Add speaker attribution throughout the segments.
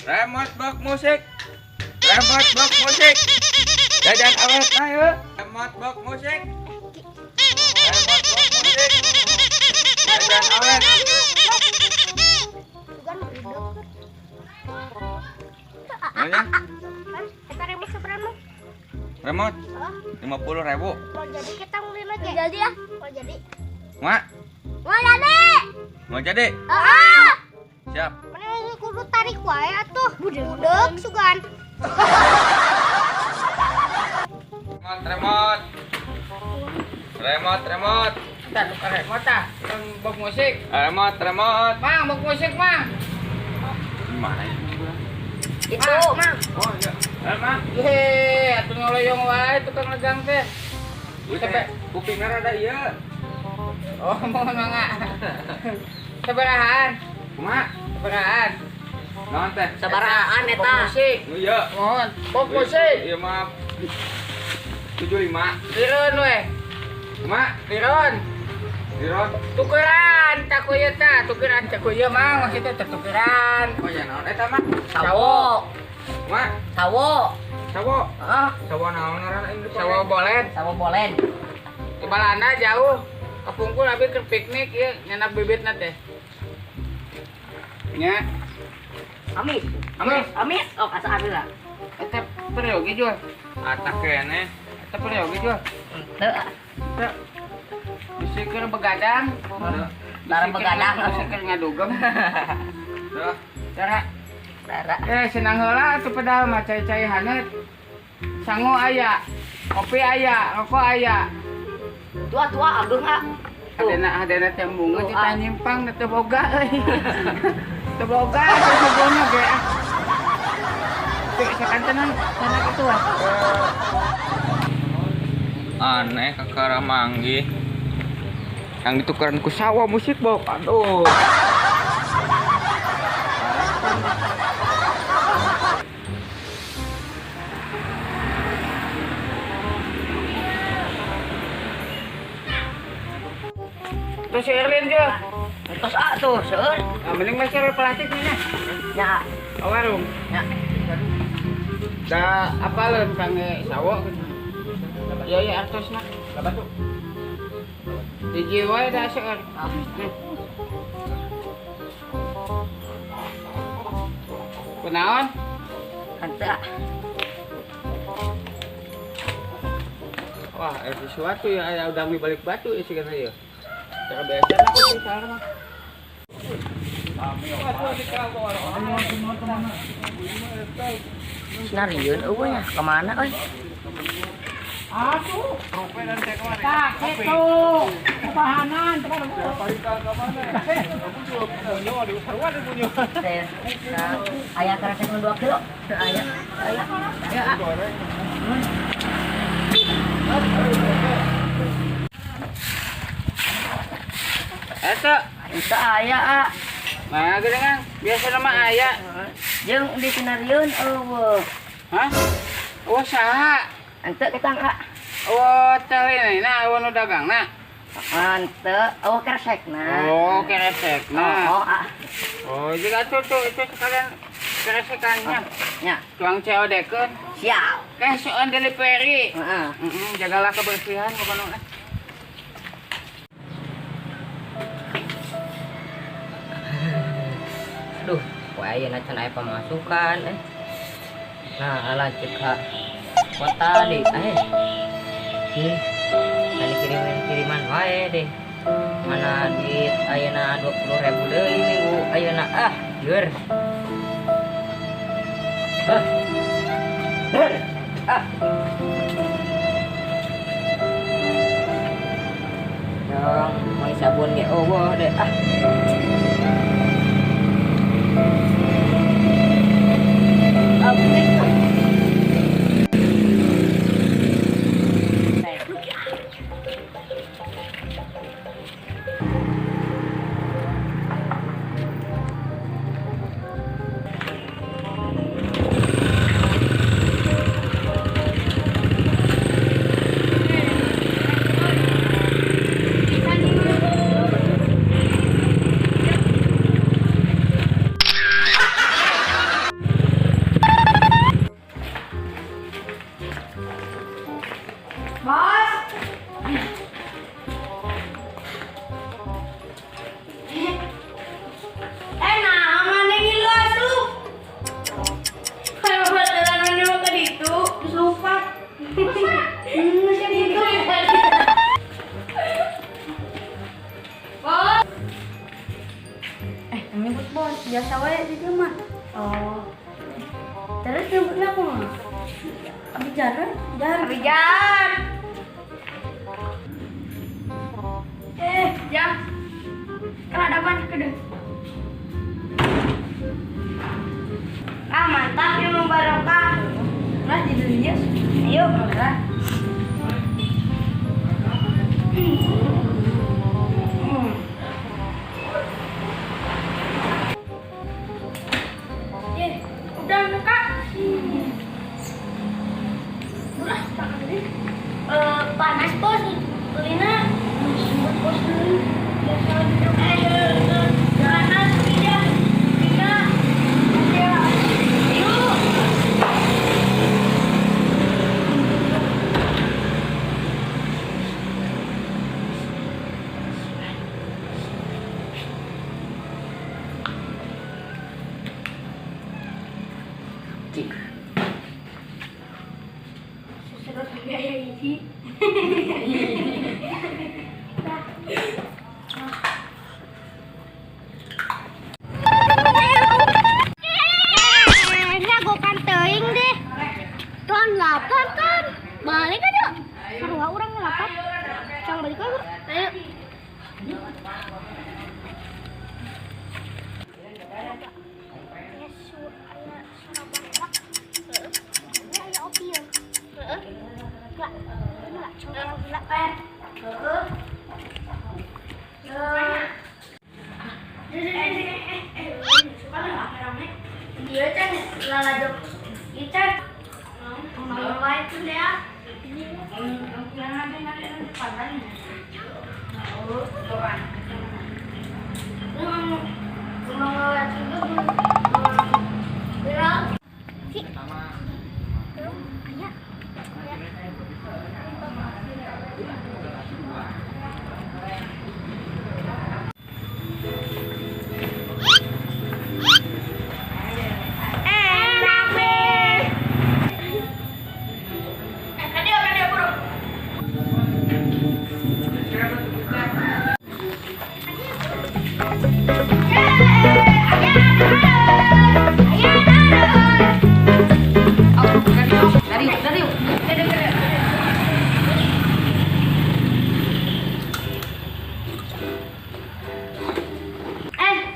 Speaker 1: Remote box musik. Remote box musik. Jajan awet na yuk. Remote box musik. Remote box musik. Jajan awet. Nanya?
Speaker 2: Kita remote seberapa?
Speaker 1: Remote 50.000.
Speaker 2: Mau jadi kita ngulin aja. Jadi ya? Mau jadi.
Speaker 1: Mak,
Speaker 2: Mau jadi.
Speaker 1: mau jadi? Siap.
Speaker 2: Mana kudu tarik wae atuh. Budek sugan.
Speaker 1: Remote. Remote.
Speaker 3: Kita tukar remote ah, yang box musik.
Speaker 1: Remote.
Speaker 3: Mang, box musik mang.
Speaker 1: Gimana ya?
Speaker 2: Itu, Mang.
Speaker 1: Oh iya. Mang.
Speaker 3: Yeay, atuh ngoloyong wae tukang legang teh.
Speaker 1: Kupingnya rada iya.
Speaker 3: Oh, mau mangga. Sabarahan,
Speaker 1: Mak,
Speaker 3: sabarahan.
Speaker 1: naon teh?
Speaker 2: Sabaraan
Speaker 3: Box musik.
Speaker 1: Oh iya.
Speaker 3: Mohon, box musik.
Speaker 1: Iya maaf. 75.
Speaker 3: Liron weh.
Speaker 1: Mak,
Speaker 3: Liron.
Speaker 1: Diron.
Speaker 3: Tukeran, cakuya ta, tukeran cakuya mang, maksudnya tukeran.
Speaker 1: Oh ya naon eta mah?
Speaker 3: Sawo.
Speaker 1: Mak,
Speaker 3: Sawo.
Speaker 1: sawo.
Speaker 3: Ah,
Speaker 1: Sawo naon ngaranna ini?
Speaker 3: sawo bolen.
Speaker 2: Sawo bolen.
Speaker 3: Di Balanda jauh. Kapungkul abi ke piknik ya, nyanak bibit teh. Nya,
Speaker 2: Amis.
Speaker 3: amis.
Speaker 2: Oh, kasa ada.
Speaker 3: Eta periogi jual.
Speaker 1: Atak kene.
Speaker 3: Eta periogi jual.
Speaker 2: Teu.
Speaker 3: Eta bisikir begadang.
Speaker 2: Larang begadang.
Speaker 3: Bisikir ngadugem.
Speaker 1: Dah.
Speaker 3: Cara
Speaker 2: Rara.
Speaker 3: senang heula atuh padahal mah cai-cai haneut. Sango aya, kopi aya, rokok aya.
Speaker 2: Tua agung ah.
Speaker 3: Hadena teh bunga kita nyimpang teu boga euy. Teu boga sesungguhnya ge. Teu sakantenan sana kitu ah.
Speaker 1: Aneh kakara manggih. Yang ditukeran ku sawo musik bok. Aduh.
Speaker 3: Terus si Erlin juga.
Speaker 2: Terus tuh, seueur.
Speaker 3: Nah, mending mah sih plastik nih.
Speaker 2: Ya,
Speaker 3: Warung.
Speaker 2: ya.
Speaker 3: Da apa leun kangge sawo. Ya artos mah. Batu. Di jiwa da seueur. Kunaon?
Speaker 2: Anta.
Speaker 3: Wah, sesuatu ya ada udang di balik batu ya segala ya. Cara biasa aku sih sekarang mah.
Speaker 2: Sinariun eueuh kemana euy?
Speaker 3: Aku. Tak, itu. Kebahanan.
Speaker 2: Ayah kerasa 2 kilo. Ayah. Ya.
Speaker 3: Eta,
Speaker 2: Itu ayah.
Speaker 3: nah gedengan biasa nama aya.
Speaker 2: Jeung di sinariun eueuh.
Speaker 3: Hah? Oh saha?
Speaker 2: Ante kita enggak.
Speaker 3: Oh teh nah anu dagangna.
Speaker 2: Ante, keresekna.
Speaker 3: Oh keresek. Nah.
Speaker 2: Oh,
Speaker 3: Oh juga tuh itu sekalian keresekannya.
Speaker 2: ya.
Speaker 3: Tuang COD-keun.
Speaker 2: Siap.
Speaker 3: Cash on delivery.
Speaker 2: Heeh.
Speaker 3: Jagalah kebersihan pokoknya.
Speaker 2: Aduh, wae na can aya pemasukan Nah, lanjut ka kota deh. Tadi kiriman wae deh. Mana duit ayeuna 20.000 deui minggu ayeuna jeur. Yang mau sabun ge eueuh deh
Speaker 4: Bos. Nah, mana ngilas lu? Kayak jalan ini mau ke ditu, disupat. Masih gitu. Bos.
Speaker 5: Nyebut bos, biasa wae di rumah. Oh. Terus nyebutnya apa mah? Abijar kan?
Speaker 4: Abijar. Ya. Kan ada apa kedeng? Ah, mantap ya barokah.
Speaker 5: Lah di dunia.
Speaker 4: Ayo.
Speaker 5: Lah.
Speaker 4: Udah Kak. Panas bos. Lina bos dulu. Panas tidak. Tidak. Yuk. Terus gaya ini.
Speaker 6: Ngagokan teuing deh. Tuan 8 kan. Balik aja. Sarua urang 8. Cang balik aja. Ayo.
Speaker 4: Dia kan lala jok. Ican. Mau main tuh dia. Yang ada depan. Oh, doan. Mau ngeliat juga bilang.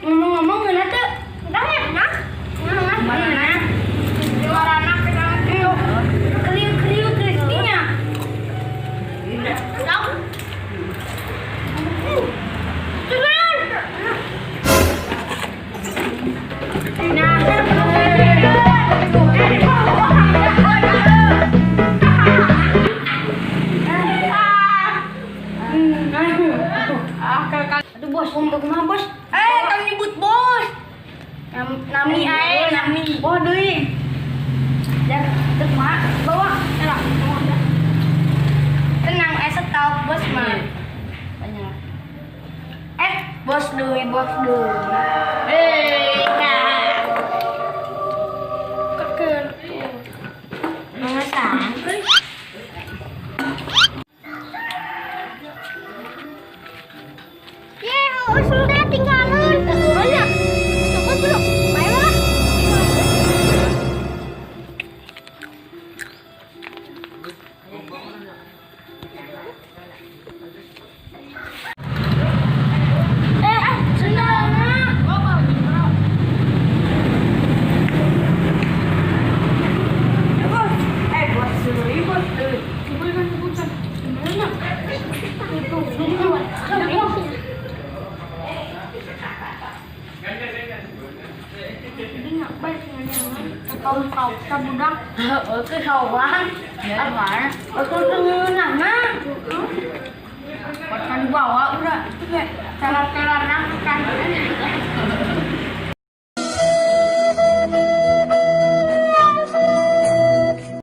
Speaker 4: Ngomong-ngomong ngeliat tuh, udah enak. Warna kriuk crispy-nya. Tahu?
Speaker 5: Aduh bos, untuk mah bos.
Speaker 4: Kamu nyebut bos. Nami ae, nami.
Speaker 5: Oh deui.
Speaker 4: Dan terus mah bawa. Tenang, tahu bos mah.
Speaker 5: Banyak.
Speaker 4: Bos dulu. Nah. Keken. Mengasah.
Speaker 6: Sudah tinggalin. Banyak. Coba bro. Baiklah.
Speaker 4: Kau budak. Cái hầu quá. Ăn phải. Tôi